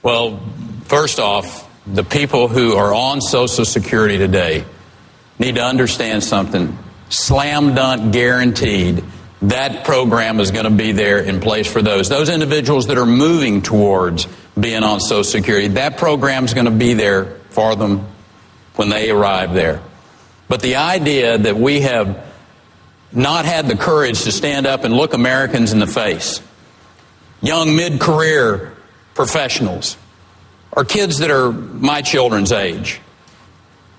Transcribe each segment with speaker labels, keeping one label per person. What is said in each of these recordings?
Speaker 1: Well, first off, the people who are on Social Security today need to understand something. Slam dunk guaranteed that program is going to be there in place for those individuals that are moving towards being on Social Security. That program is going to be there for them when they arrive there. But the idea that we have not had the courage to stand up and look Americans in the face, young mid-career professionals, or kids that are my children's age,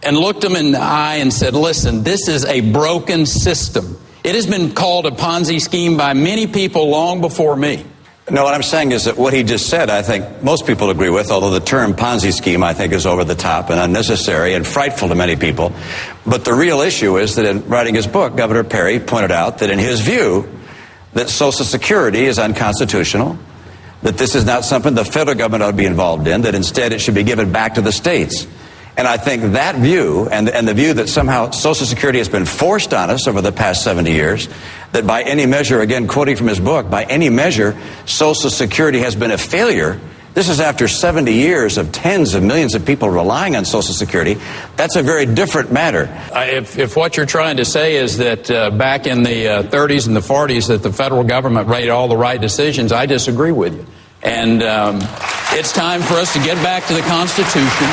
Speaker 1: and looked them in the eye and said, listen, this is a broken system. It has been called a Ponzi scheme by many people long before me.
Speaker 2: No, what I'm saying is that what he just said, I think most people agree with, although the term Ponzi scheme, I think, is over the top and unnecessary and frightful to many people. But the real issue is that in writing his book, Governor Perry pointed out that in his view, that Social Security is unconstitutional, that this is not something the federal government ought to be involved in, that instead it should be given back to the states. And I think that view, and the view that somehow Social Security has been forced on us over the past 70 years, that by any measure, again, quoting from his book, by any measure, Social Security has been a failure. This is after 70 years of tens of millions of people relying on Social Security. That's a very different matter.
Speaker 1: If what you're trying to say is that back in the 30s and the 40s that the federal government made all the right decisions, I disagree with you. And it's time for us to get back to the Constitution.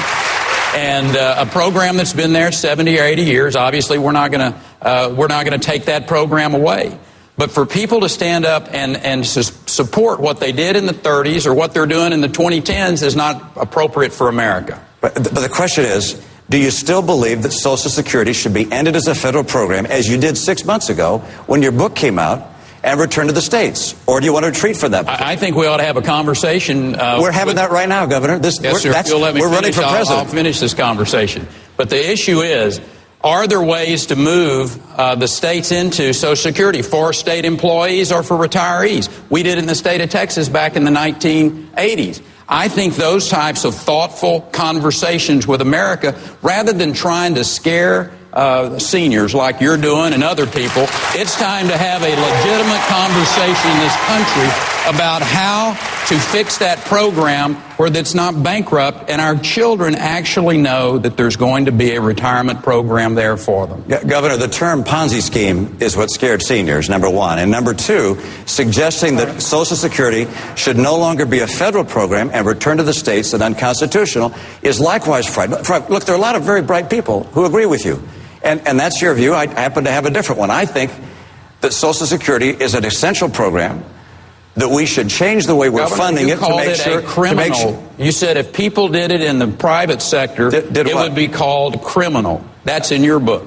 Speaker 1: And a program that's been there 70 or 80 years, obviously we're not going to take that program away. But for people to stand up and support what they did in the 30s or what they're doing in the 2010s is not appropriate for America.
Speaker 2: But the question is, do you still believe that Social Security should be ended as a federal program, as you did 6 months ago when your book came out, and return to the states? Or do you want to retreat from that?
Speaker 1: I think we ought to have a conversation.
Speaker 2: We're having that right now, Governor.
Speaker 1: Yes, sir. If you'll let me
Speaker 2: we're
Speaker 1: finish,
Speaker 2: running for president.
Speaker 1: I'll finish this conversation. But the issue is, are there ways to move the states into Social Security for state employees or for retirees? We did in the state of Texas back in the 1980s. I think those types of thoughtful conversations with America, rather than trying to scare seniors like you're doing and other people, it's time to have a legitimate conversation in this country about how to fix that program where it's not bankrupt and our children actually know that there's going to be a retirement program there for them.
Speaker 2: Governor, the term Ponzi scheme is what scared seniors, number one. And number two, suggesting that Social Security should no longer be a federal program and return to the states and unconstitutional is likewise frightening. Look, there are a lot of very bright people who agree with you. And that's your view. I happen to have a different one. I think that Social Security is an essential program, that we should change the way we're funding it to make sure.
Speaker 1: Criminal. You said if people did it in the private sector, it would be called criminal. That's in your book.